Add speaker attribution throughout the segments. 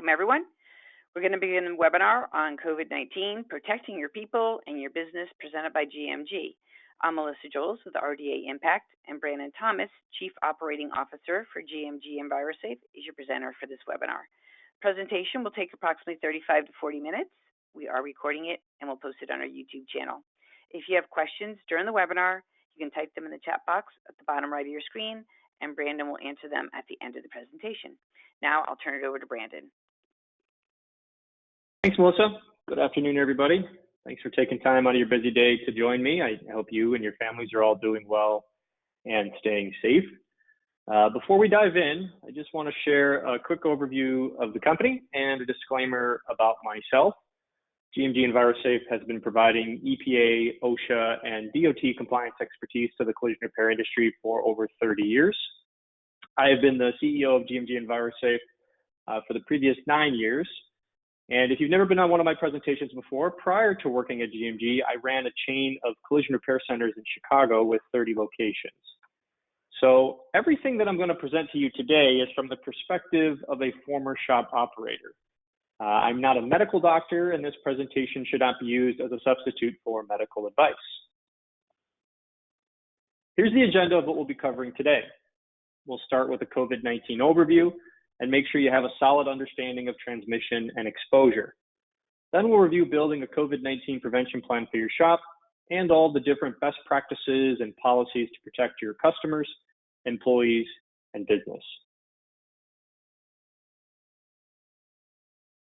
Speaker 1: Welcome, everyone. We're going to begin a webinar on COVID-19, protecting your people and your business, presented by GMG. I'm Melissa Joles with RDA Impact, and Brandon Thomas, Chief Operating Officer for GMG and VirusSafe, is your presenter for this webinar. Presentation will take approximately 35 to 40 minutes. We are recording it and we'll post it on our YouTube channel. If you have questions during the webinar, you can type them in the chat box at the bottom right of your screen, and Brandon will answer them at the end of the presentation. Now I'll turn it over to Brandon.
Speaker 2: Thanks, Melissa. Good afternoon, everybody. Thanks for taking time out of your busy day to join me. I hope you and your families are all doing well and staying safe. Before we dive in, I just want to share a quick overview of the company and a disclaimer about myself. GMG and VirusSafe has been providing EPA, OSHA, and DOT compliance expertise to the collision repair industry for over 30 years. I have been the CEO of GMG and VirusSafe for the previous 9 years. And if you've never been on one of my presentations before, prior to working at GMG, I ran a chain of collision repair centers in Chicago with 30 locations. So everything that I'm going to present to you today is from the perspective of a former shop operator. I'm not a medical doctor, and this presentation should not be used as a substitute for medical advice. Here's the agenda of what we'll be covering today. We'll start with a COVID-19 overview and make sure you have a solid understanding of transmission and exposure. Then we'll review building a COVID-19 prevention plan for your shop and all the different best practices and policies to protect your customers, employees, and business.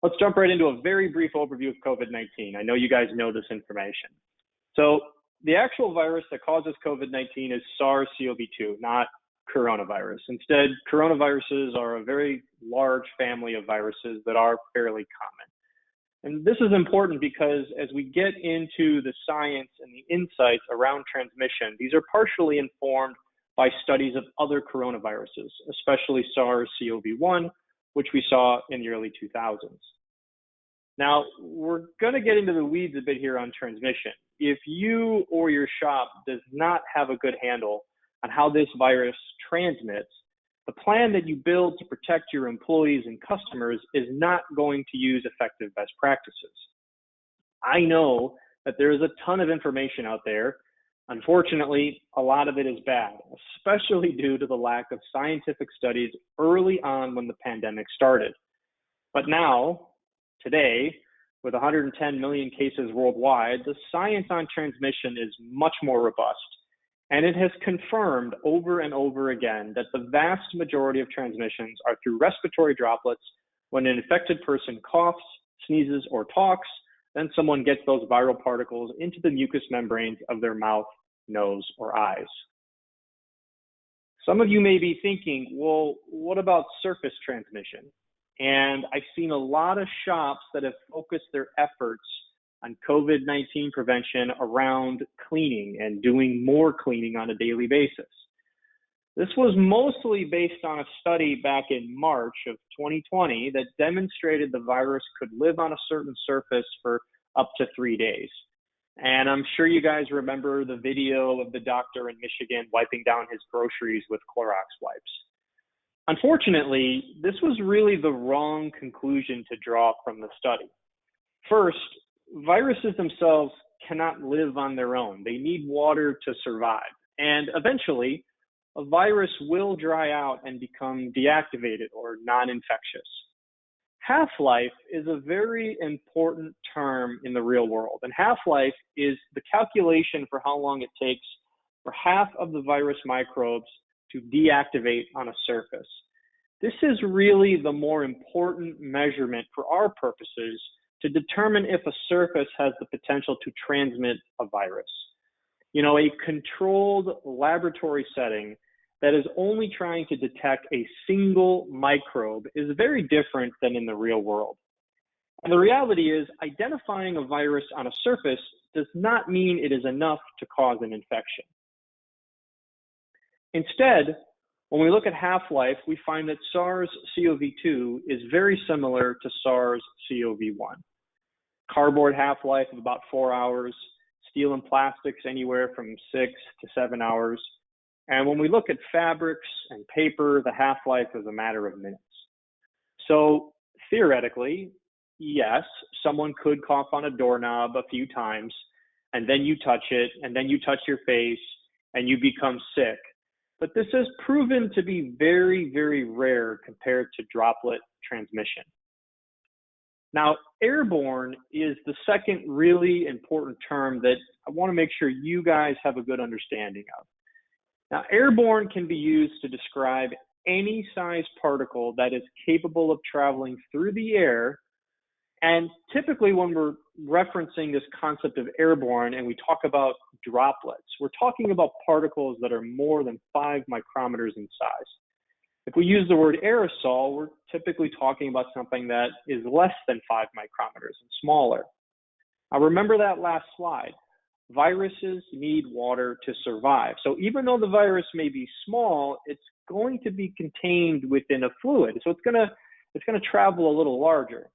Speaker 2: Let's jump right into a very brief overview of COVID-19. I know you guys know this information. So the actual virus that causes COVID-19 is SARS-CoV-2, not coronavirus. Instead, coronaviruses are a very large family of viruses that are fairly common. And this is important because as we get into the science and the insights around transmission, these are partially informed by studies of other coronaviruses, especially SARS-CoV-1, which we saw in the early 2000s. Now, we're going to get into the weeds a bit here on transmission. If you or your shop does not have a good handle on how this virus transmits, the plan that you build to protect your employees and customers is not going to use effective best practices. I know that there is a ton of information out there. Unfortunately, a lot of it is bad, especially due to the lack of scientific studies early on when the pandemic started. But now, today, with 110 million cases worldwide, the science on transmission is much more robust. And it has confirmed over and over again that the vast majority of transmissions are through respiratory droplets. When an infected person coughs, sneezes, or talks, then someone gets those viral particles into the mucous membranes of their mouth, nose, or eyes. Some of you may be thinking, well, what about surface transmission? And I've seen a lot of shops that have focused their efforts on COVID-19 prevention around cleaning and doing more cleaning on a daily basis. This was mostly based on a study back in March of 2020 that demonstrated the virus could live on a certain surface for up to 3 days. And I'm sure you guys remember the video of the doctor in Michigan wiping down his groceries with Clorox wipes. Unfortunately, this was really the wrong conclusion to draw from the study. First, viruses themselves cannot live on their own. They need water to survive. And eventually, a virus will dry out and become deactivated or non-infectious. Half-life is a very important term in the real world. And half-life is the calculation for how long it takes for half of the virus microbes to deactivate on a surface. This is really the more important measurement for our purposes to determine if a surface has the potential to transmit a virus. You know, a controlled laboratory setting that is only trying to detect a single microbe is very different than in the real world. And the reality is, identifying a virus on a surface does not mean it is enough to cause an infection. Instead, when we look at half-life, we find that SARS-CoV-2 is very similar to SARS-CoV-1. Cardboard half-life of about 4 hours, steel and plastics anywhere from 6 to 7 hours. And when we look at fabrics and paper, the half-life is a matter of minutes. So theoretically, yes, someone could cough on a doorknob a few times, and then you touch it, and then you touch your face, and you become sick. But this is proven to be very, very rare compared to droplet transmission. Now, airborne is the second really important term that I want to make sure you guys have a good understanding of. Now, airborne can be used to describe any size particle that is capable of traveling through the air. And typically when we're referencing this concept of airborne and we talk about droplets, we're talking about particles that are more than 5 micrometers in size. If we use the word aerosol, we're typically talking about something that is less than 5 micrometers and smaller. Now remember that last slide. Viruses need water to survive. So even though the virus may be small, it's going to be contained within a fluid. So it's going to travel a little larger.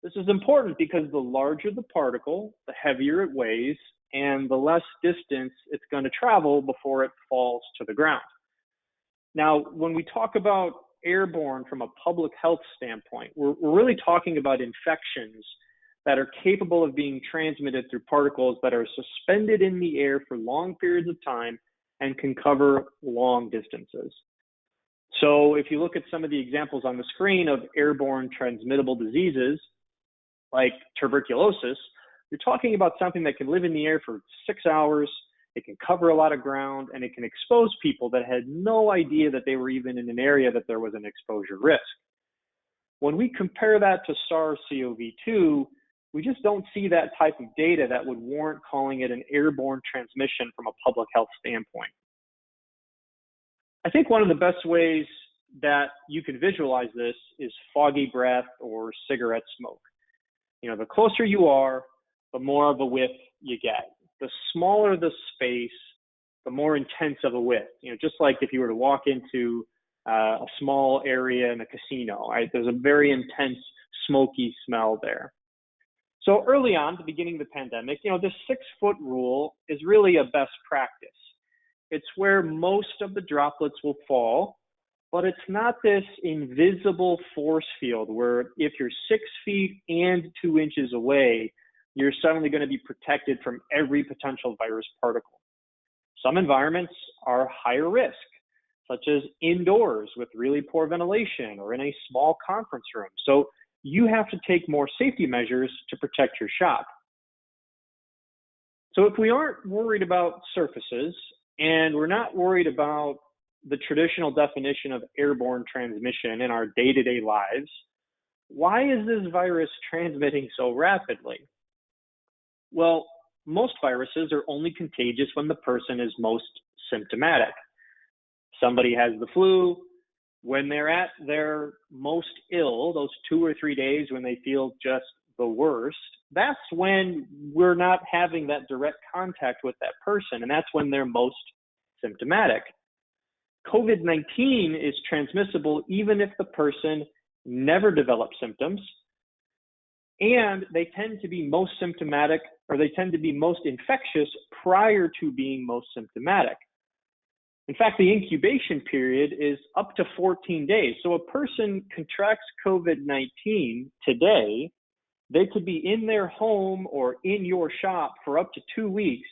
Speaker 2: This is important because the larger the particle, the heavier it weighs, and the less distance it's going to travel before it falls to the ground. Now, when we talk about airborne from a public health standpoint, we're really talking about infections that are capable of being transmitted through particles that are suspended in the air for long periods of time and can cover long distances. So if you look at some of the examples on the screen of airborne transmittable diseases, like tuberculosis, you're talking about something that can live in the air for 6 hours, it can cover a lot of ground, and it can expose people that had no idea that they were even in an area that there was an exposure risk. When we compare that to SARS-CoV-2, we just don't see that type of data that would warrant calling it an airborne transmission from a public health standpoint. I think one of the best ways that you can visualize this is foggy breath or cigarette smoke. You know, the closer you are, the more of a whiff you get. The smaller the space, the more intense of a whiff. You know, just like if you were to walk into a small area in a casino, right? There's a very intense smoky smell there. So early on, at the beginning of the pandemic, you know, this 6-foot rule is really a best practice. It's where most of the droplets will fall, but it's not this invisible force field where if you're 6 feet and 2 inches away, you're suddenly going to be protected from every potential virus particle. Some environments are higher risk, such as indoors with really poor ventilation or in a small conference room. So you have to take more safety measures to protect your shop. So if we aren't worried about surfaces and we're not worried about the traditional definition of airborne transmission in our day-to-day lives, why is this virus transmitting so rapidly? Well, most viruses are only contagious when the person is most symptomatic. Somebody has the flu. When they're at their most ill, those 2 or 3 days when they feel just the worst, that's when we're not having that direct contact with that person, and that's when they're most symptomatic. COVID-19 is transmissible even if the person never develops symptoms, and they tend to be most symptomatic, or they tend to be most infectious prior to being most symptomatic. In fact, the incubation period is up to 14 days. So a person contracts COVID-19 today, they could be in their home or in your shop for up to 2 weeks.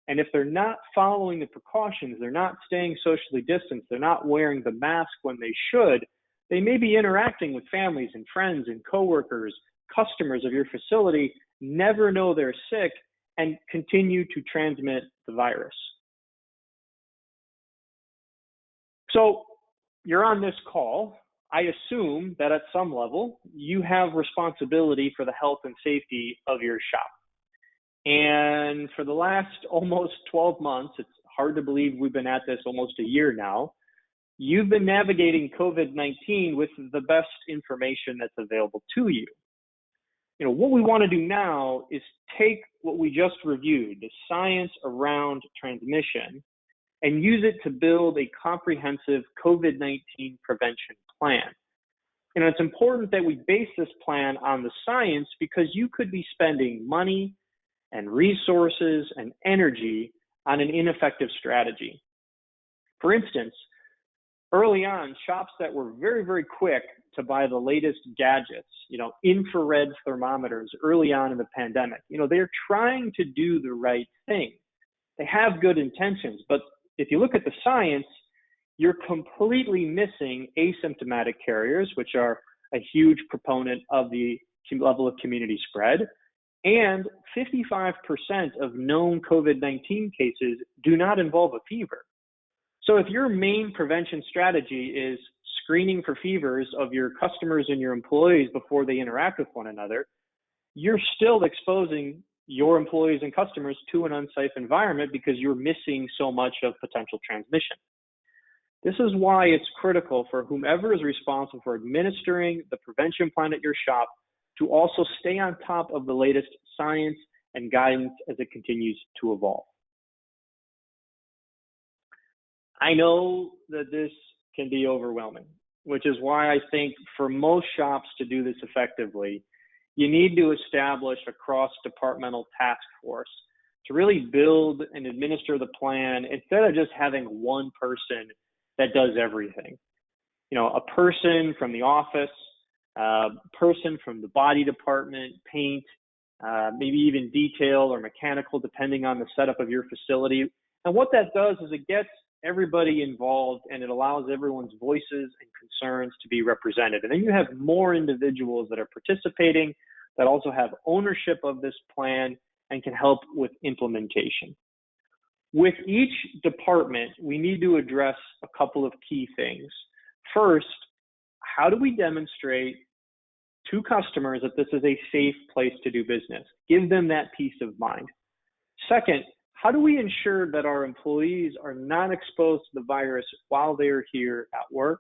Speaker 2: And if they're not following the precautions, they're not staying socially distanced, they're not wearing the mask when they should, they may be interacting with families and friends and coworkers, customers of your facility, never know they're sick, and continue to transmit the virus. So you're on this call. I assume that at some level, you have responsibility for the health and safety of your shop. And for the last almost 12 months, it's hard to believe we've been at this almost a year now, you've been navigating COVID-19 with the best information that's available to you. You know, what we want to do now is take what we just reviewed, the science around transmission, and use it to build a comprehensive COVID-19 prevention plan. And it's important that we base this plan on the science because you could be spending money and resources and energy on an ineffective strategy. For instance, Early on, shops that were very, very quick to buy the latest gadgets, infrared thermometers early on in the pandemic, they're trying to do the right thing. They have good intentions, but if you look at the science, you're completely missing asymptomatic carriers, which are a huge proponent of the level of community spread. And 55% of known COVID-19 cases do not involve a fever. So if your main prevention strategy is screening for fevers of your customers and your employees before they interact with one another, you're still exposing your employees and customers to an unsafe environment because you're missing so much of potential transmission. This is why it's critical for whomever is responsible for administering the prevention plan at your shop to also stay on top of the latest science and guidance as it continues to evolve. I know that this can be overwhelming, which is why I think for most shops to do this effectively, you need to establish a cross-departmental task force to really build and administer the plan instead of just having one person that does everything. A person from the office, a person from the body department, paint, maybe even detail or mechanical, depending on the setup of your facility. And what that does is it gets everybody involved and it allows everyone's voices and concerns to be represented. And then you have more individuals that are participating that also have ownership of this plan and can help with implementation. With each department, we need to address a couple of key things. First, how do we demonstrate to customers that this is a safe place to do business? Give them that peace of mind. Second, how do we ensure that our employees are not exposed to the virus while they are here at work?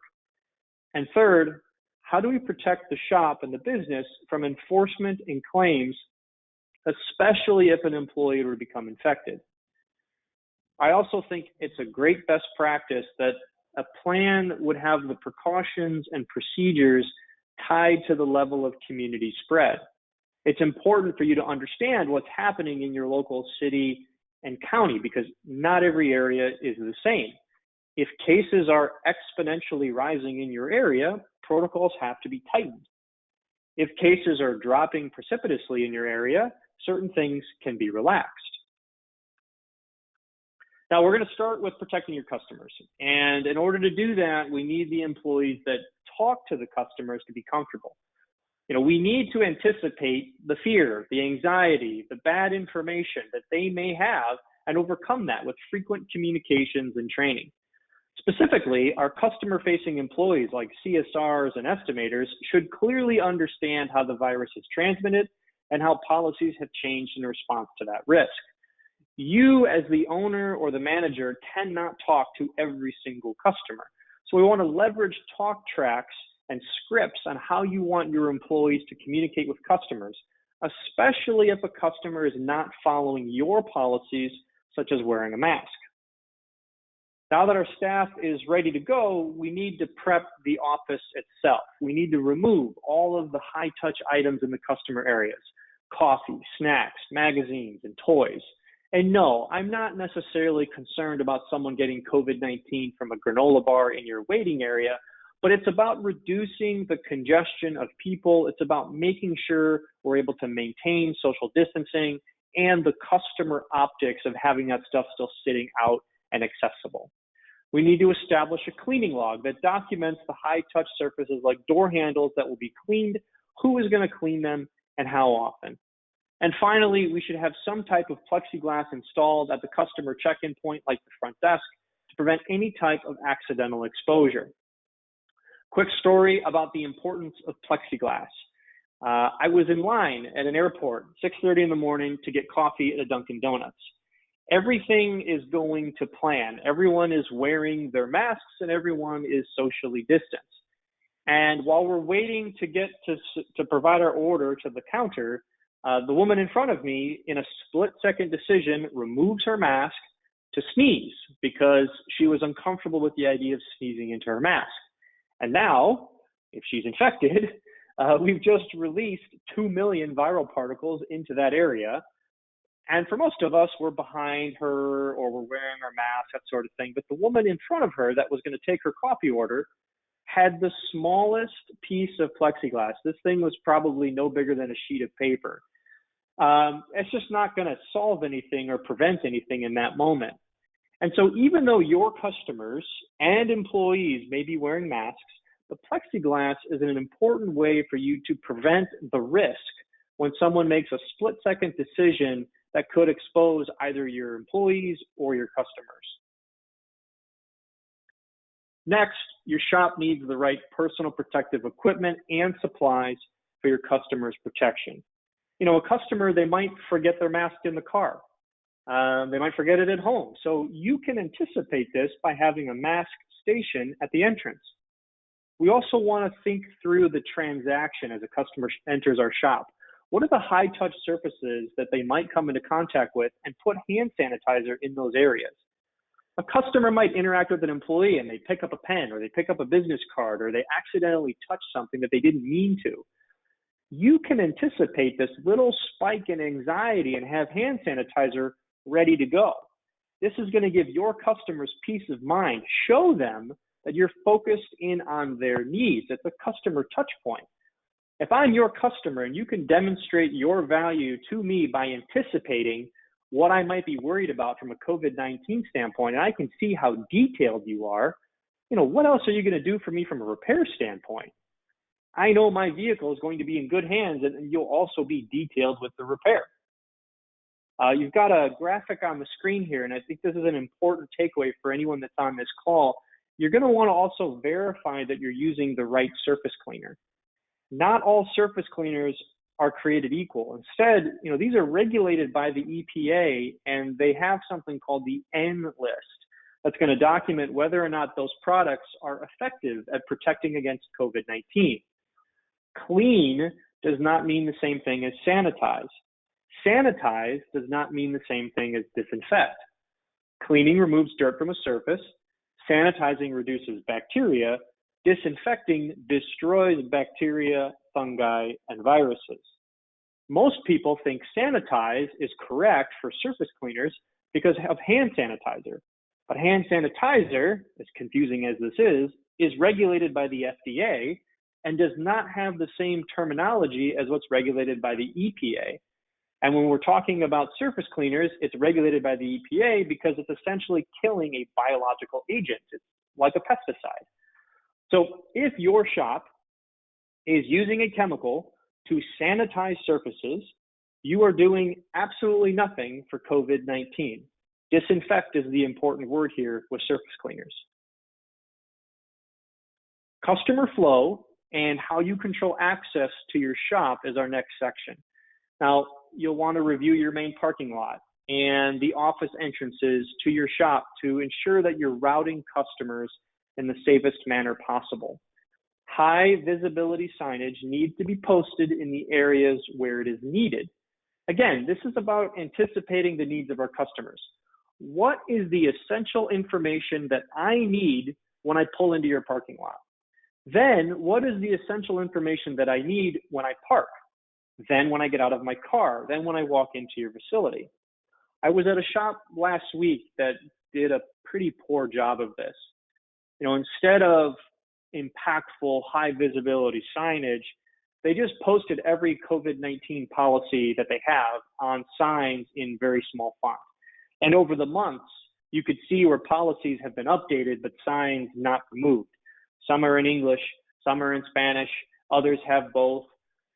Speaker 2: And third, how do we protect the shop and the business from enforcement and claims, especially if an employee were to become infected? I also think it's a great best practice that a plan would have the precautions and procedures tied to the level of community spread. It's important for you to understand what's happening in your local city and county because not every area is the same. If cases are exponentially rising in your area, protocols have to be tightened. If cases are dropping precipitously in your area, certain things can be relaxed. Now, we're going to start with protecting your customers. And in order to do that, we need the employees that talk to the customers to be comfortable. We need to anticipate the fear, the anxiety, the bad information that they may have and overcome that with frequent communications and training. Specifically, our customer-facing employees like CSRs and estimators should clearly understand how the virus is transmitted and how policies have changed in response to that risk. You, as the owner or the manager, cannot talk to every single customer. So we want to leverage talk tracks and scripts on how you want your employees to communicate with customers, especially if a customer is not following your policies, such as wearing a mask. Now that our staff is ready to go, we need to prep the office itself. We need to remove all of the high-touch items in the customer areas, coffee, snacks, magazines, and toys. And no, I'm not necessarily concerned about someone getting COVID-19 from a granola bar in your waiting area, but it's about reducing the congestion of people. It's about making sure we're able to maintain social distancing and the customer optics of having that stuff still sitting out and accessible. We need to establish a cleaning log that documents the high-touch surfaces like door handles that will be cleaned, who is going to clean them, and how often. And finally, we should have some type of plexiglass installed at the customer check-in point like the front desk to prevent any type of accidental exposure. Quick story about the importance of plexiglass. I was in line at an airport, 6:30 in the morning, to get coffee at a Dunkin' Donuts. Everything is going to plan. Everyone is wearing their masks and everyone is socially distanced. And while we're waiting to get to provide our order to the counter, the woman in front of me, in a split-second decision, removes her mask to sneeze because she was uncomfortable with the idea of sneezing into her mask. And now, if she's infected, we've just released 2 million viral particles into that area. And for most of us, we're behind her or we're wearing our mask, that sort of thing. But the woman in front of her that was going to take her coffee order had the smallest piece of plexiglass. This thing was probably no bigger than a sheet of paper. It's just not going to solve anything or prevent anything in that moment. And so even though your customers and employees may be wearing masks, the plexiglass is an important way for you to prevent the risk when someone makes a split-second decision that could expose either your employees or your customers. Next, your shop needs the right personal protective equipment and supplies for your customers' protection. You know, a customer, they might forget their mask in the car. They might forget it at home. So you can anticipate this by having a mask station at the entrance. We also want to think through the transaction as a customer enters our shop. What are the high-touch surfaces that they might come into contact with, and put hand sanitizer in those areas? A customer might interact with an employee and they pick up a pen or they pick up a business card or they accidentally touch something that they didn't mean to. You can anticipate this little spike in anxiety and have hand sanitizer ready to go. This is going to give your customers peace of mind. Show them that you're focused in on their needs. It's a customer touch point. If I'm your customer and you can demonstrate your value to me by anticipating what I might be worried about from a COVID-19 standpoint, and I can see how detailed you are, you know, what else are you going to do for me from a repair standpoint? I know my vehicle is going to be in good hands, and you'll also be detailed with the repair. You've got a graphic on the screen here, and I think this is an important takeaway for anyone that's on this call. You're going to want to also verify that you're using the right surface cleaner. Not all surface cleaners are created equal. Instead, you know, these are regulated by the EPA, and they have something called the N list that's going to document whether or not those products are effective at protecting against COVID-19. Clean does not mean the same thing as sanitize. Sanitize does not mean the same thing as disinfect. Cleaning removes dirt from a surface. Sanitizing reduces bacteria. Disinfecting destroys bacteria, fungi, and viruses. Most people think sanitize is correct for surface cleaners because of hand sanitizer. But hand sanitizer, as confusing as this is regulated by the FDA and does not have the same terminology as what's regulated by the EPA. And when we're talking about surface cleaners, it's regulated by the EPA because it's essentially killing a biological agent. It's like a pesticide. So if your shop is using a chemical to sanitize surfaces, you are doing absolutely nothing for COVID-19. Disinfect is the important word here with surface cleaners. Customer flow and how you control access to your shop is our next section. Now, you'll want to review your main parking lot and the office entrances to your shop to ensure that you're routing customers in the safest manner possible. High visibility signage needs to be posted in the areas where it is needed. Again, this is about anticipating the needs of our customers. What is the essential information that I need when I pull into your parking lot? Then, what is the essential information that I need when I park? Then when I get out of my car? Then when I walk into your facility? I was at a shop last week that did a pretty poor job of this. You know, instead of impactful high visibility signage, they just posted every COVID-19 policy that they have on signs in very small font. And over the months, you could see where policies have been updated, but signs not removed. Some are in English, some are in Spanish, others have both.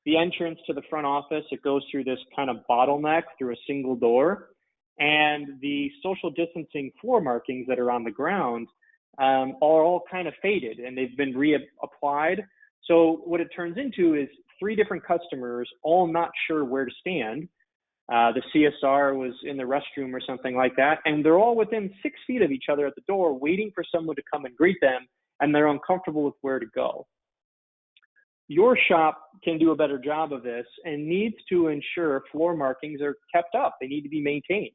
Speaker 2: The entrance to the front office, it goes through this kind of bottleneck through a single door. And the social distancing floor markings that are on the ground are all kind of faded and they've been reapplied. So what it turns into is 3 different customers all not sure where to stand. The CSR was in the restroom or something like that, and they're all within 6 feet of each other at the door waiting for someone to come and greet them, and they're uncomfortable with where to go. Your shop can do a better job of this and needs to ensure floor markings are kept up. They need to be maintained.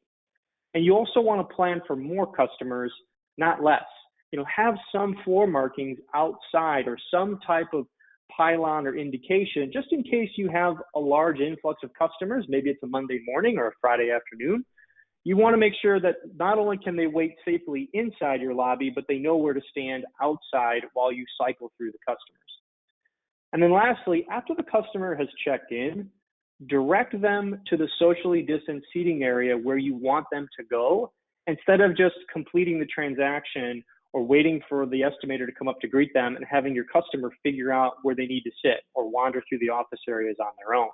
Speaker 2: And you also want to plan for more customers, not less. You know, have some floor markings outside or some type of pylon or indication, just in case you have a large influx of customers, maybe it's a Monday morning or a Friday afternoon. You want to make sure that not only can they wait safely inside your lobby, but they know where to stand outside while you cycle through the customers. And then lastly, after the customer has checked in, direct them to the socially distanced seating area where you want them to go, instead of just completing the transaction or waiting for the estimator to come up to greet them and having your customer figure out where they need to sit or wander through the office areas on their own.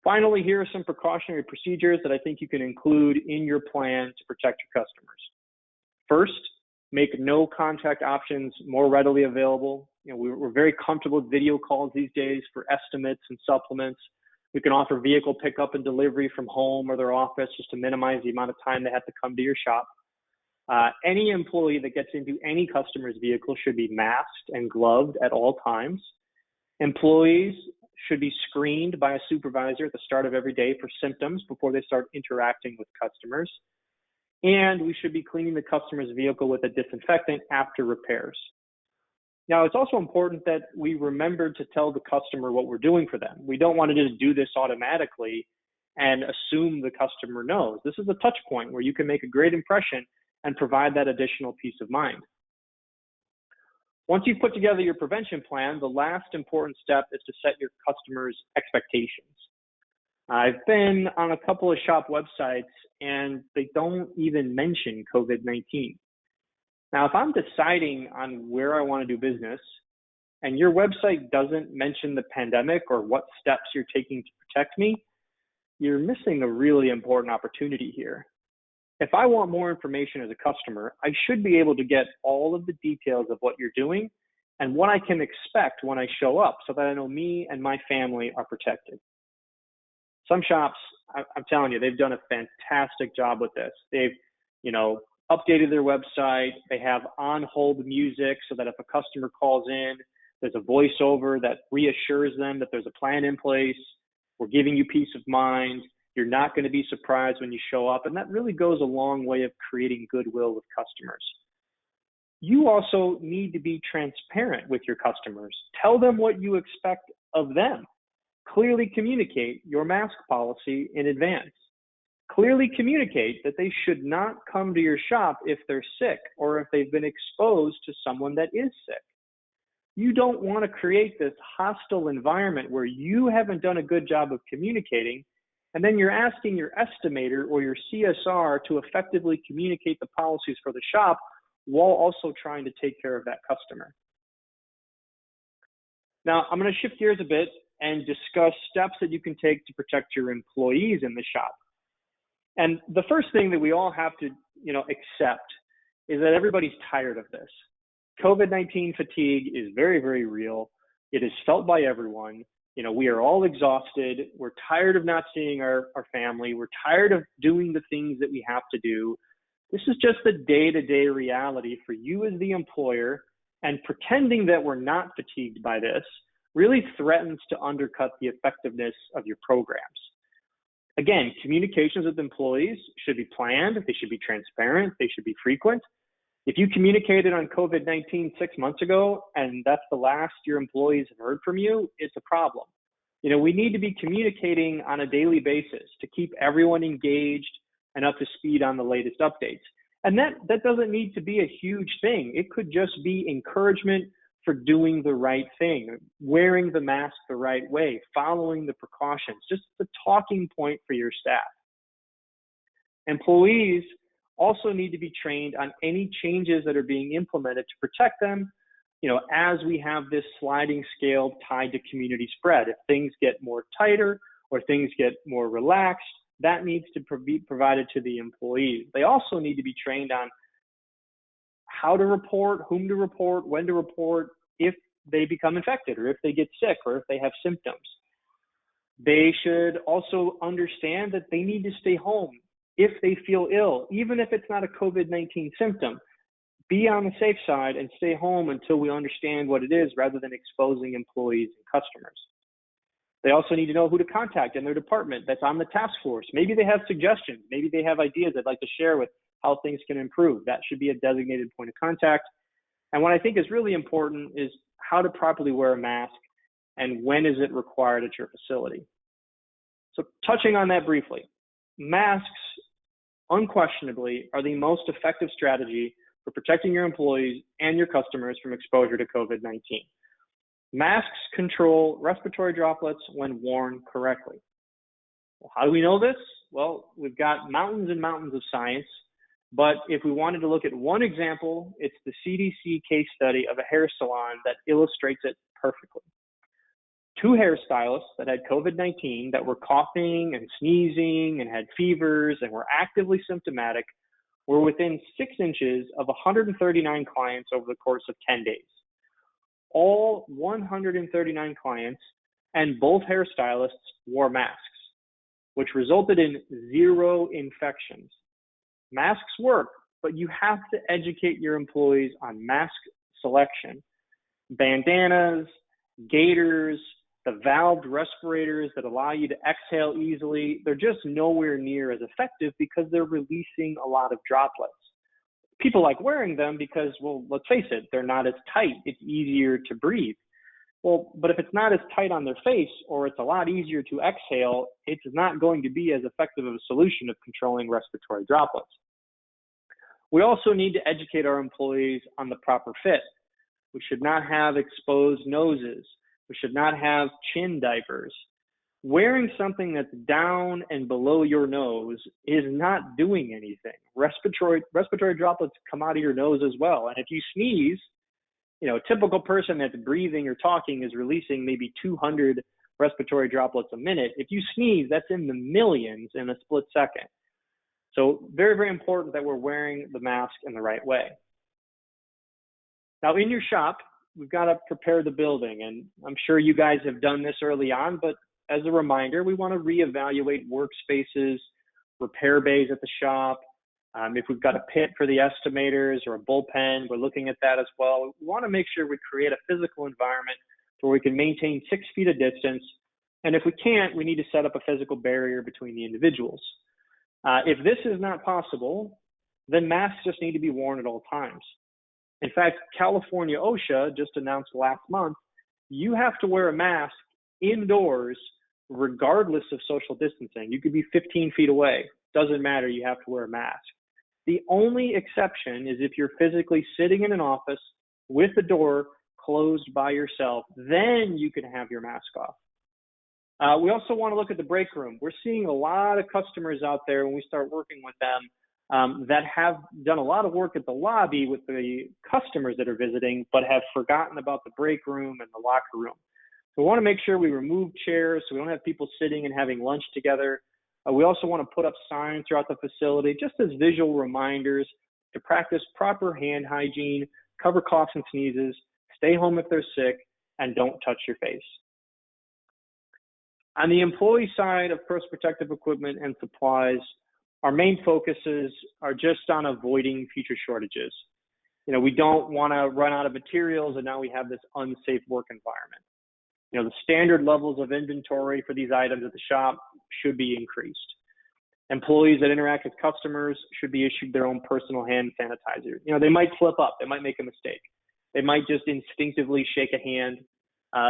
Speaker 2: Finally, here are some precautionary procedures that I think you can include in your plan to protect your customers. First, make no contact options more readily available. We're very comfortable with video calls these days for estimates and supplements. We can offer vehicle pickup and delivery from home or their office just to minimize the amount of time they have to come to your shop. Any employee that gets into any customer's vehicle should be masked and gloved at all times. Employees should be screened by a supervisor at the start of every day for symptoms before they start interacting with customers. And we should be cleaning the customer's vehicle with a disinfectant after repairs. Now, it's also important that we remember to tell the customer what we're doing for them. We don't want to just do this automatically and assume the customer knows. This is a touch point where you can make a great impression and provide that additional peace of mind. Once you've put together your prevention plan, the last important step is to set your customers' expectations. I've been on a couple of shop websites and they don't even mention COVID-19. Now, if I'm deciding on where I want to do business and your website doesn't mention the pandemic or what steps you're taking to protect me, you're missing a really important opportunity here. If I want more information as a customer, I should be able to get all of the details of what you're doing and what I can expect when I show up so that I know me and my family are protected. Some shops, I'm telling you, they've done a fantastic job with this. They've, updated their website. They have on-hold music so that if a customer calls in, there's a voiceover that reassures them that there's a plan in place. We're giving you peace of mind. You're not going to be surprised when you show up. And that really goes a long way of creating goodwill with customers. You also need to be transparent with your customers. Tell them what you expect of them. Clearly communicate your mask policy in advance. Clearly communicate that they should not come to your shop if they're sick or if they've been exposed to someone that is sick. You don't want to create this hostile environment where you haven't done a good job of communicating, and then you're asking your estimator or your CSR to effectively communicate the policies for the shop while also trying to take care of that customer. Now, I'm going to shift gears a bit and discuss steps that you can take to protect your employees in the shop. And the first thing that we all have to, accept is that everybody's tired of this. COVID-19 fatigue is very, very real. It is felt by everyone. We are all exhausted. We're tired of not seeing our family. We're tired of doing the things that we have to do. This is just the day-to-day reality for you as the employer, and pretending that we're not fatigued by this really threatens to undercut the effectiveness of your programs. Again, communications with employees should be planned, they should be transparent, they should be frequent. If you communicated on COVID-19 6 months ago and that's the last your employees have heard from you, it's a problem. We need to be communicating on a daily basis to keep everyone engaged and up to speed on the latest updates. And that doesn't need to be a huge thing. It could just be encouragement for doing the right thing, wearing the mask the right way, following the precautions, just the talking point for your staff. Employees also need to be trained on any changes that are being implemented to protect them, as we have this sliding scale tied to community spread. If things get more tighter or things get more relaxed, that needs to be provided to the employees. They also need to be trained on how to report, whom to report, when to report, if they become infected or if they get sick or if they have symptoms. They should also understand that they need to stay home if they feel ill, even if it's not a COVID-19 symptom. Be on the safe side and stay home until we understand what it is rather than exposing employees and customers. They also need to know who to contact in their department that's on the task force. Maybe they have suggestions. Maybe they have ideas they'd like to share with how things can improve. That should be a designated point of contact. And what I think is really important is how to properly wear a mask and when is it required at your facility. So touching on that briefly, masks unquestionably are the most effective strategy for protecting your employees and your customers from exposure to COVID-19. Masks control respiratory droplets when worn correctly. Well, how do we know this? Well, we've got mountains and mountains of science, but if we wanted to look at one example, it's the CDC case study of a hair salon that illustrates it perfectly. 2 hairstylists that had COVID-19 that were coughing and sneezing and had fevers and were actively symptomatic were within 6 inches of 139 clients over the course of 10 days. All 139 clients and both hairstylists wore masks, which resulted in 0 infections. Masks work, but you have to educate your employees on mask selection. Bandanas, gaiters, the valved respirators that allow you to exhale easily, they're just nowhere near as effective because they're releasing a lot of droplets. People like wearing them because, well, let's face it, they're not as tight. It's easier to breathe. Well, but if it's not as tight on their face or it's a lot easier to exhale, it's not going to be as effective of a solution of controlling respiratory droplets. We also need to educate our employees on the proper fit. We should not have exposed noses. We should not have chin diapers. Wearing something that's down and below your nose is not doing anything. Respiratory droplets come out of your nose as well. And if you sneeze, a typical person that's breathing or talking is releasing maybe 200 respiratory droplets a minute. If you sneeze, that's in the millions in a split second. So very, very important that we're wearing the mask in the right way. Now in your shop, we've got to prepare the building, and I'm sure you guys have done this early on, but as a reminder, we want to reevaluate workspaces, repair bays at the shop. If we've got a pit for the estimators or a bullpen, we're looking at that as well. We want to make sure we create a physical environment where we can maintain 6 feet of distance, and if we can't, we need to set up a physical barrier between the individuals. If this is not possible, then masks just need to be worn at all times. In fact, California OSHA just announced last month, you have to wear a mask indoors regardless of social distancing. You could be 15 feet away. Doesn't matter, you have to wear a mask. The only exception is if you're physically sitting in an office with the door closed by yourself, then you can have your mask off. We also want to look at the break room. We're seeing a lot of customers out there when we start working with them that have done a lot of work at the lobby with the customers that are visiting, but have forgotten about the break room and the locker room. So we want to make sure we remove chairs so we don't have people sitting and having lunch together. We also want to put up signs throughout the facility just as visual reminders to practice proper hand hygiene, cover coughs and sneezes, stay home if they're sick, and don't touch your face. On the employee side of personal protective equipment and supplies, our main focuses are just on avoiding future shortages. We don't want to run out of materials and now we have this unsafe work environment. The standard levels of inventory for these items at the shop should be increased. Employees that interact with customers should be issued their own personal hand sanitizer. They might slip up, they might make a mistake. They might just instinctively shake a hand.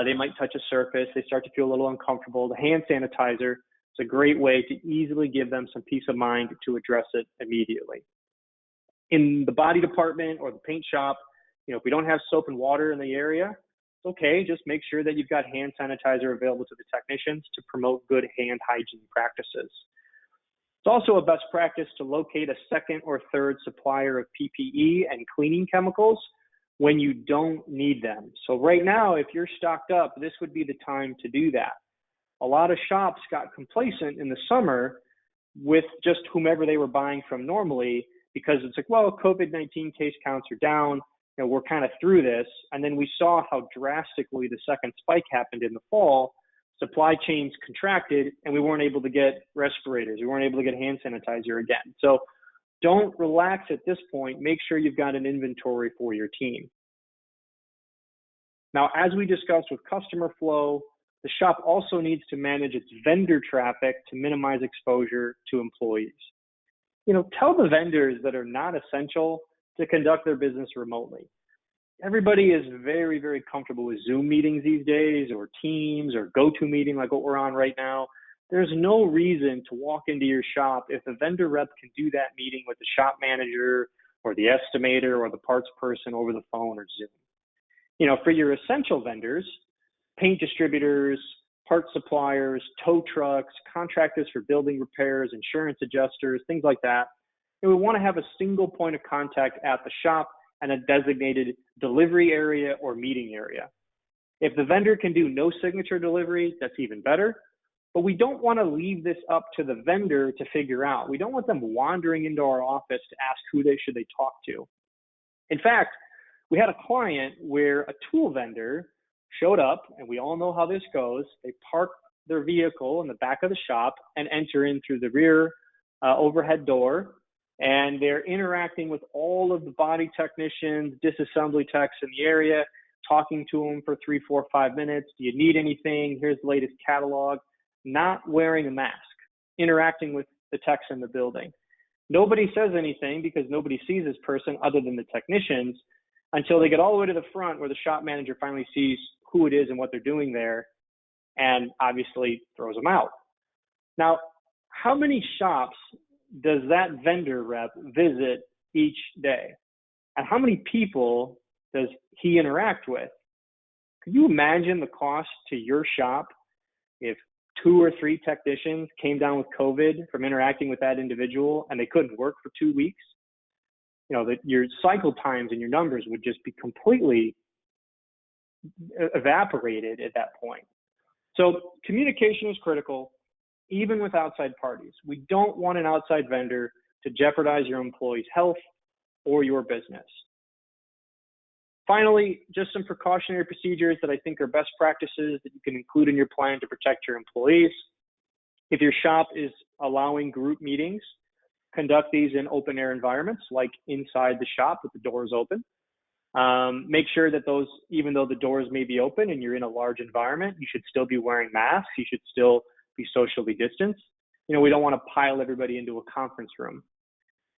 Speaker 2: They might touch a surface. They start to feel a little uncomfortable. The hand sanitizer is a great way to easily give them some peace of mind to address it immediately. In the body department or the paint shop, if we don't have soap and water in the area, it's okay. Just make sure that you've got hand sanitizer available to the technicians to promote good hand hygiene practices. It's also a best practice to locate a second or third supplier of PPE and cleaning chemicals when you don't need them. So right now, if you're stocked up, this would be the time to do that. A lot of shops got complacent in the summer with just whomever they were buying from normally because it's like, well, COVID-19 case counts are down, we're kind of through this. And then we saw how drastically the second spike happened in the fall. Supply chains contracted and we weren't able to get respirators. We weren't able to get hand sanitizer again. So don't relax at this point. Make sure you've got an inventory for your team. Now, as we discussed with customer flow, the shop also needs to manage its vendor traffic to minimize exposure to employees. Tell the vendors that are not essential to conduct their business remotely. everybody is very, very comfortable with Zoom meetings these days, or Teams, or GoToMeeting like what we're on right now. There's no reason to walk into your shop if the vendor rep can do that meeting with the shop manager or the estimator or the parts person over the phone or Zoom. You know, for your essential vendors, paint distributors, parts suppliers, tow trucks, contractors for building repairs, insurance adjusters, things like that, and we want to have a single point of contact at the shop and a designated delivery area or meeting area. If the vendor can do no signature delivery, that's even better. But we don't want to leave this up to the vendor to figure out. We don't want them wandering into our office to ask who should they talk to. In fact, we had a client where a tool vendor showed up, and we all know how this goes. They park their vehicle in the back of the shop and enter in through the rear overhead door, and they're interacting with all of the body technicians, disassembly techs in the area, talking to them for 3, 4, 5 minutes. Do you need anything? Here's the latest catalog. Not wearing a mask, interacting with the techs in the building. Nobody says anything because nobody sees this person other than the technicians until they get all the way to the front where the shop manager finally sees who it is and what they're doing there, and obviously throws them out. Now, how many shops does that vendor rep visit each day? And how many people does he interact with? Could you imagine the cost to your shop if 2 or 3 technicians came down with COVID from interacting with that individual and they couldn't work for 2 weeks? You know, that your cycle times and your numbers would just be completely evaporated at that point. So communication is critical, even with outside parties. We don't want an outside vendor to jeopardize your employees' health or your business. Finally, just some precautionary procedures that I think are best practices that you can include in your plan to protect your employees. If your shop is allowing group meetings, conduct these in open air environments, like inside the shop with the doors open. Make sure that those, even though the doors may be open and you're in a large environment, you should still be wearing masks. You should still be socially distanced. You know, we don't want to pile everybody into a conference room.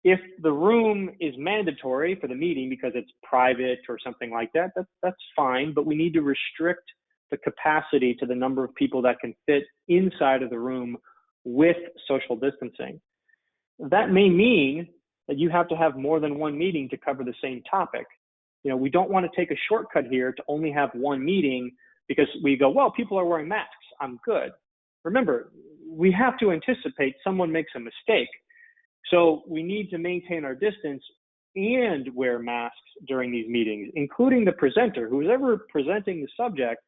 Speaker 2: If the room is mandatory for the meeting because it's private or something like that, that's fine, but we need to restrict the capacity to the number of people that can fit inside of the room with social distancing. That may mean that you have to have more than one meeting to cover the same topic. You know, we don't want to take a shortcut here to only have one meeting because we go, well, people are wearing masks, I'm good. Remember, we have to anticipate someone makes a mistake. So we need to maintain our distance and wear masks during these meetings, including the presenter. Who's ever presenting the subject,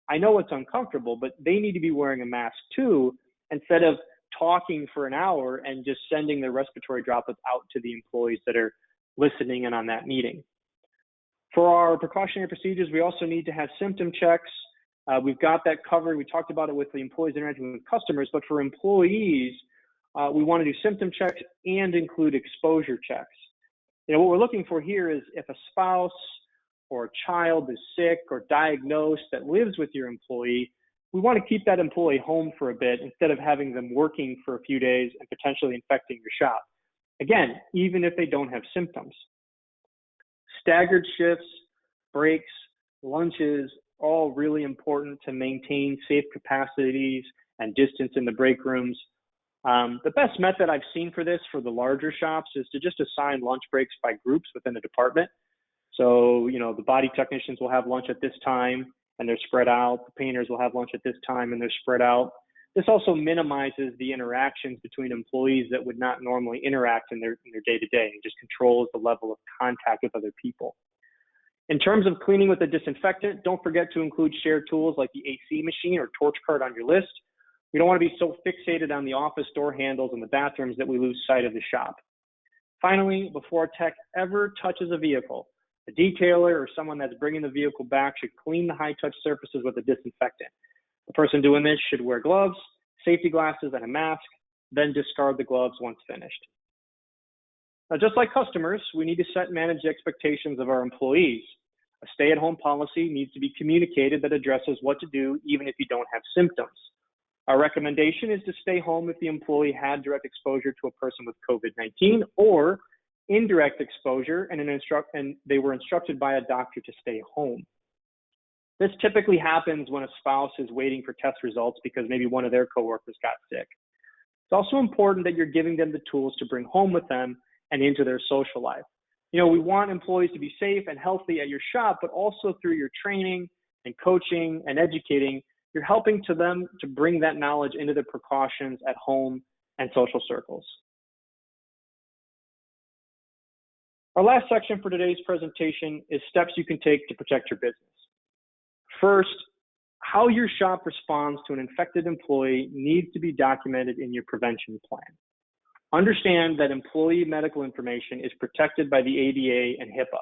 Speaker 2: I know it's uncomfortable, but they need to be wearing a mask too, instead of talking for an hour and just sending the respiratory droplets out to the employees that are listening in on that meeting. For our precautionary procedures, we also need to have symptom checks. We've got that covered. We talked about it with the employees interacting with customers, but for employees, we want to do symptom checks and include exposure checks. You know, what we're looking for here is if a spouse or a child is sick or diagnosed that lives with your employee, we want to keep that employee home for a bit instead of having them working for a few days and potentially infecting your shop. Again, even if they don't have symptoms. Staggered shifts, breaks, lunches, all really important to maintain safe capacities and distance in the break rooms. The best method I've seen for this for the larger shops is to just assign lunch breaks by groups within the department. So, you know, the body technicians will have lunch at this time and they're spread out. The painters will have lunch at this time and they're spread out. This also minimizes the interactions between employees that would not normally interact in their day-to-day and just controls the level of contact with other people. In terms of cleaning with a disinfectant, don't forget to include shared tools like the AC machine or torch card on your list. We don't want to be so fixated on the office door handles and the bathrooms that we lose sight of the shop. Finally, before a tech ever touches a vehicle, a detailer or someone that's bringing the vehicle back should clean the high-touch surfaces with a disinfectant. The person doing this should wear gloves, safety glasses, and a mask, then discard the gloves once finished. Now, just like customers, we need to set and manage the expectations of our employees. A stay-at-home policy needs to be communicated that addresses what to do even if you don't have symptoms. Our recommendation is to stay home if the employee had direct exposure to a person with COVID-19 or indirect exposure, and they were instructed by a doctor to stay home. This typically happens when a spouse is waiting for test results because maybe one of their coworkers got sick. It's also important that you're giving them the tools to bring home with them and into their social life. You know, we want employees to be safe and healthy at your shop, but also through your training and coaching and educating, you're helping to them to bring that knowledge into the precautions at home and social circles. Our last section for today's presentation is steps you can take to protect your business. First, how your shop responds to an infected employee needs to be documented in your prevention plan. Understand that employee medical information is protected by the ADA and HIPAA.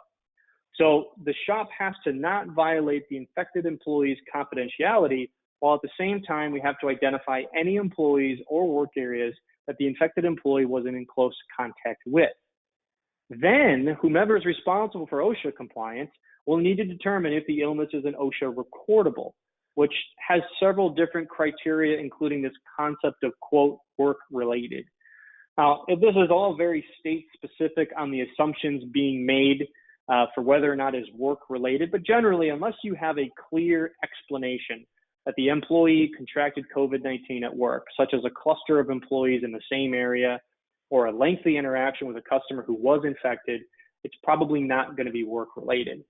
Speaker 2: So the shop has to not violate the infected employee's confidentiality, while at the same time we have to identify any employees or work areas that the infected employee wasn't in close contact with. Then whomever is responsible for OSHA compliance will need to determine if the illness is an OSHA recordable, which has several different criteria, including this concept of, quote, work-related. Now, this is all very state-specific on the assumptions being made for whether or not it's work-related, but generally, unless you have a clear explanation that the employee contracted COVID-19 at work, such as a cluster of employees in the same area or a lengthy interaction with a customer who was infected, it's probably not going to be work-related.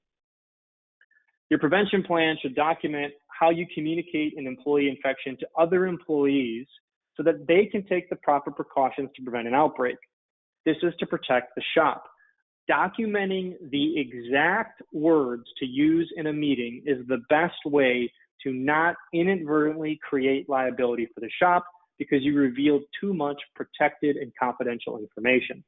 Speaker 2: Your prevention plan should document how you communicate an employee infection to other employees so that they can take the proper precautions to prevent an outbreak. This is to protect the shop. Documenting the exact words to use in a meeting is the best way to not inadvertently create liability for the shop because you revealed too much protected and confidential information.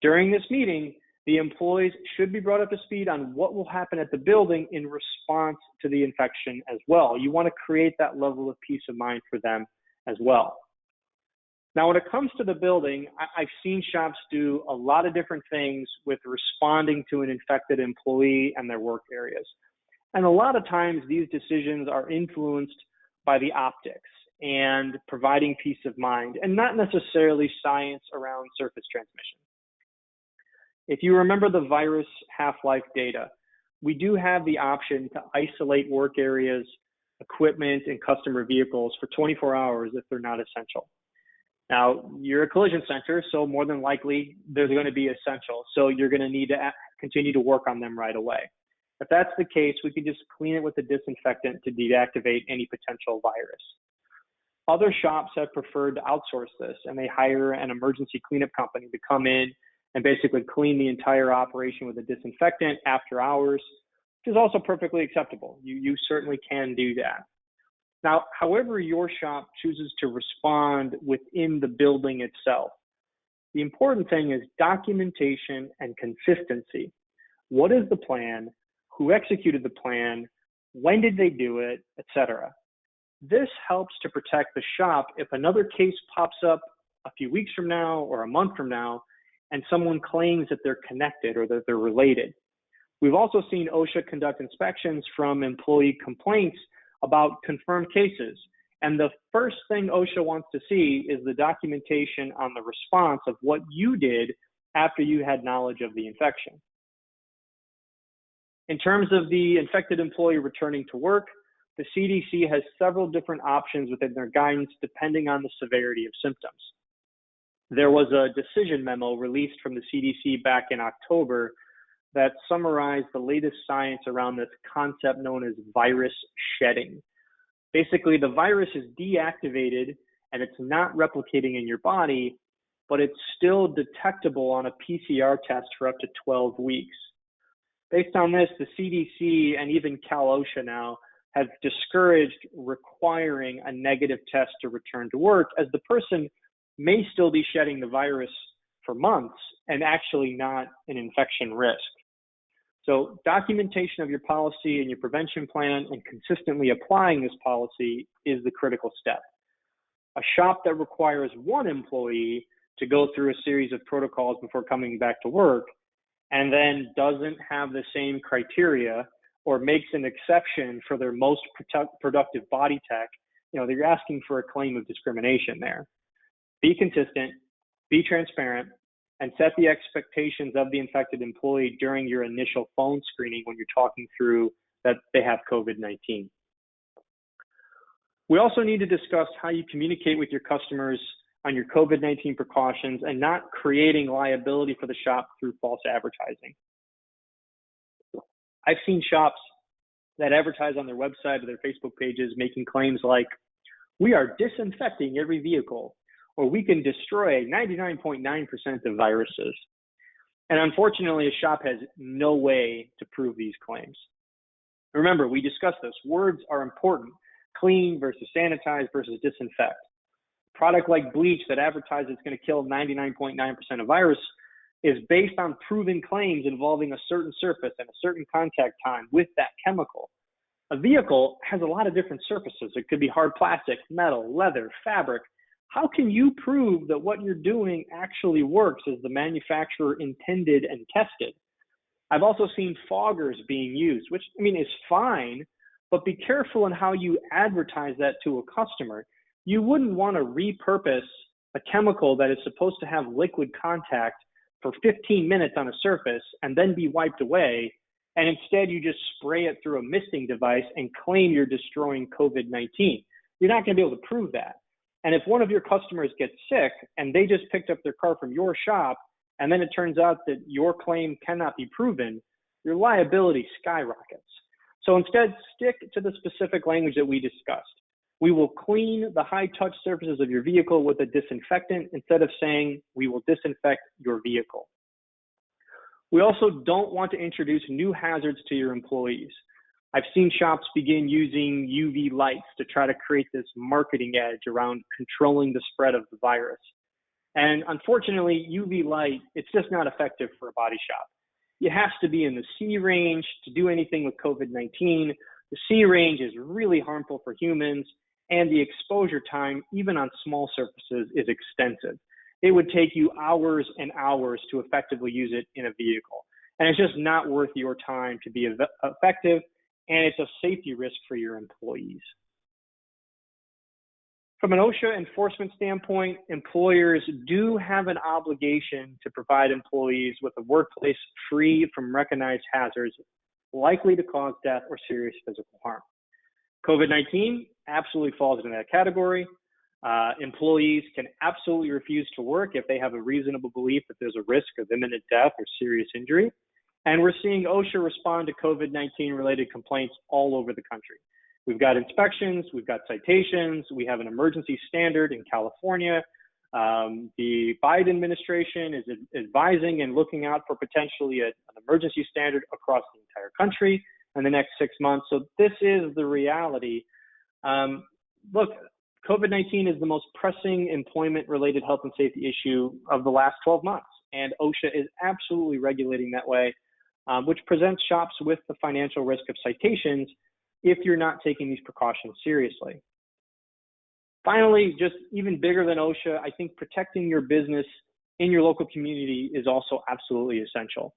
Speaker 2: During this meeting, the employees should be brought up to speed on what will happen at the building in response to the infection as well. You want to create that level of peace of mind for them as well. Now, when it comes to the building, I've seen shops do a lot of different things with responding to an infected employee and their work areas. And a lot of times these decisions are influenced by the optics and providing peace of mind and not necessarily science around surface transmission. If you remember the virus HalfLife data, we do have the option to isolate work areas, equipment, and customer vehicles for 24 hours if they're not essential. Now, you're a collision center, so more than likely they're going to be essential. So you're going to need to continue to work on them right away. If that's the case, we could just clean it with a disinfectant to deactivate any potential virus. Other shops have preferred to outsource this, and they hire an emergency cleanup company to come in and basically clean the entire operation with a disinfectant after hours, which is also perfectly acceptable. You certainly can do that. Now, however your shop chooses to respond within the building itself, the important thing is documentation and consistency. What is the plan? Who executed the plan? When did they do it? Etc. This helps to protect the shop if another case pops up a few weeks from now or a month from now, and someone claims that they're connected or that they're related. We've also seen OSHA conduct inspections from employee complaints about confirmed cases. And the first thing OSHA wants to see is the documentation on the response of what you did after you had knowledge of the infection. In terms of the infected employee returning to work, the CDC has several different options within their guidance depending on the severity of symptoms. There was a decision memo released from the CDC back in October that summarized the latest science around this concept known as virus shedding. Basically, the virus is deactivated and it's not replicating in your body, but it's still detectable on a PCR test for up to 12 weeks. Based on this, the CDC and even Cal-OSHA now have discouraged requiring a negative test to return to work, as the person may still be shedding the virus for months and actually not an infection risk. So documentation of your policy and your prevention plan and consistently applying this policy is the critical step. A shop that requires one employee to go through a series of protocols before coming back to work and then doesn't have the same criteria or makes an exception for their most productive body tech, they're asking for a claim of discrimination there. Be consistent, be transparent, and set the expectations of the infected employee during your initial phone screening when you're talking through that they have COVID-19. We also need to discuss how you communicate with your customers on your COVID-19 precautions and not creating liability for the shop through false advertising. I've seen shops that advertise on their website or their Facebook pages making claims like, "We are disinfecting every vehicle," or "We can destroy 99.9% of viruses." And unfortunately, a shop has no way to prove these claims. Remember, we discussed this. Words are important. Clean versus sanitize versus disinfect. A product like bleach that advertises it's going to kill 99.9% of virus is based on proven claims involving a certain surface and a certain contact time with that chemical. A vehicle has a lot of different surfaces. It could be hard plastic, metal, leather, fabric. How can you prove that what you're doing actually works as the manufacturer intended and tested? I've also seen foggers being used, which is fine, but be careful in how you advertise that to a customer. You wouldn't want to repurpose a chemical that is supposed to have liquid contact for 15 minutes on a surface and then be wiped away, and instead you just spray it through a misting device and claim you're destroying COVID-19. You're not going to be able to prove that. And if one of your customers gets sick and they just picked up their car from your shop, and then it turns out that your claim cannot be proven, your liability skyrockets. So instead, stick to the specific language that we discussed. We will clean the high-touch surfaces of your vehicle with a disinfectant instead of saying we will disinfect your vehicle. We also don't want to introduce new hazards to your employees. I've seen shops begin using UV lights to try to create this marketing edge around controlling the spread of the virus. And unfortunately, UV light, it's just not effective for a body shop. It has to be in the C range to do anything with COVID-19. The C range is really harmful for humans, and the exposure time, even on small surfaces, is extensive. It would take you hours and hours to effectively use it in a vehicle. And it's just not worth your time to be effective, and it's a safety risk for your employees. From an OSHA enforcement standpoint, employers do have an obligation to provide employees with a workplace free from recognized hazards likely to cause death or serious physical harm. COVID-19 absolutely falls into that category. Employees can absolutely refuse to work if they have a reasonable belief that there's a risk of imminent death or serious injury. And we're seeing OSHA respond to COVID-19 related complaints all over the country. We've got inspections, we've got citations, we have an emergency standard in California. The Biden administration is advising and looking out for potentially an emergency standard across the entire country in the next 6 months. So this is the reality. Look, COVID-19 is the most pressing employment-related health and safety issue of the last 12 months, and OSHA is absolutely regulating that way, which presents shops with the financial risk of citations if you're not taking these precautions seriously. Finally, just even bigger than OSHA, I think protecting your business in your local community is also absolutely essential.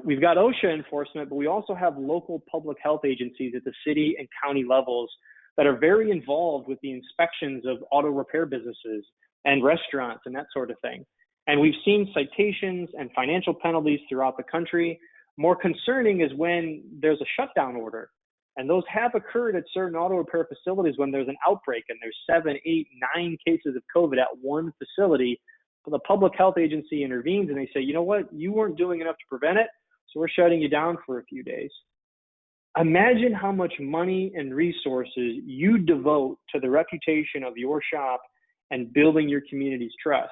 Speaker 2: We've got OSHA enforcement, but we also have local public health agencies at the city and county levels that are very involved with the inspections of auto repair businesses and restaurants and that sort of thing. And we've seen citations and financial penalties throughout the country. More concerning is when there's a shutdown order. And those have occurred at certain auto repair facilities when there's an outbreak and there's 7, 8, 9 cases of COVID at one facility. The public health agency intervenes and they say, you know what, you weren't doing enough to prevent it, so we're shutting you down for a few days. Imagine how much money and resources you devote to the reputation of your shop and building your community's trust.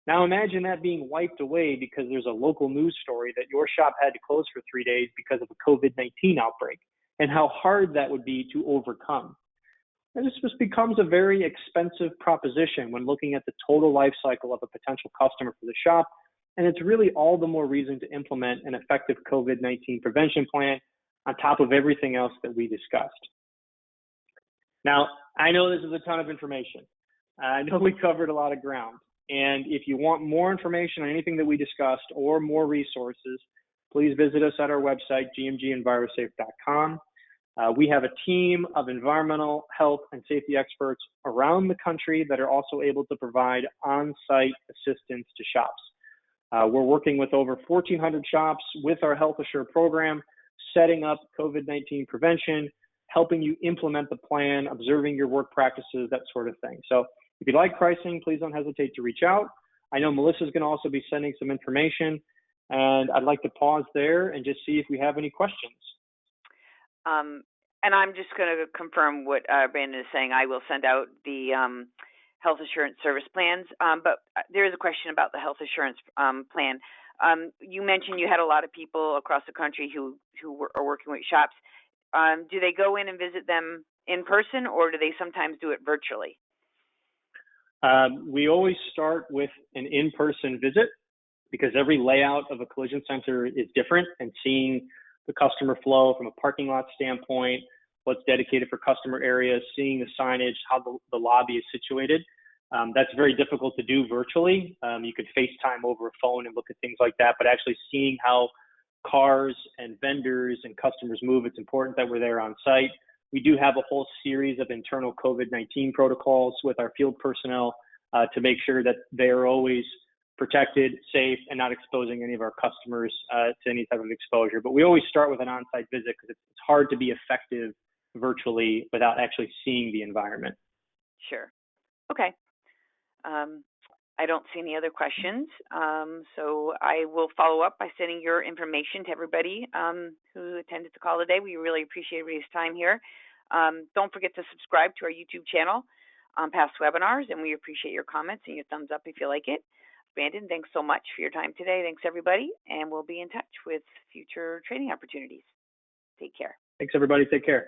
Speaker 2: Now imagine that being wiped away because there's a local news story that your shop had to close for 3 days because of a COVID-19 outbreak, and how hard that would be to overcome. And this just becomes a very expensive proposition when looking at the total life cycle of a potential customer for the shop, and it's really all the more reason to implement an effective COVID-19 prevention plan on top of everything else that we discussed. Now, I know this is a ton of information. I know we covered a lot of ground. And if you want more information on anything that we discussed or more resources, please visit us at our website, gmgenvirosafe.com. We have a team of environmental, health, and safety experts around the country that are also able to provide on-site assistance to shops. We're working with over 1,400 shops with our Health Assure program, setting up COVID-19 prevention, helping you implement the plan, observing your work practices, that sort of thing. So if you'd like pricing, please don't hesitate to reach out. I know Melissa's going to also be sending some information, and I'd like to pause there and just see if we have any questions.
Speaker 1: And I'm just going to confirm what Brandon is saying. I will send out the health assurance service plans, but there is a question about the health assurance plan. You mentioned you had a lot of people across the country who are working with shops. Do they go in and visit them in person, or do they sometimes do it virtually?
Speaker 2: We always start with an in-person visit because every layout of a collision center is different, and seeing the customer flow from a parking lot standpoint, what's dedicated for customer areas, seeing the signage, how the lobby is situated. That's very difficult to do virtually. You could FaceTime over a phone and look at things like that, but actually seeing how cars and vendors and customers move, it's important that we're there on site. We do have a whole series of internal COVID-19 protocols with our field personnel to make sure that they're always protected, safe, and not exposing any of our customers to any type of exposure. But we always start with an on-site visit because it's hard to be effective virtually without actually seeing the environment.
Speaker 1: Sure. Okay. I don't see any other questions. So I will follow up by sending your information to everybody who attended the call today. We really appreciate everybody's time here. Don't forget to subscribe to our YouTube channel on past webinars, and we appreciate your comments and your thumbs up if you like it. Brandon, thanks so much for your time today. Thanks, everybody, and we'll be in touch with future training opportunities. Take care.
Speaker 2: Thanks, everybody. Take care.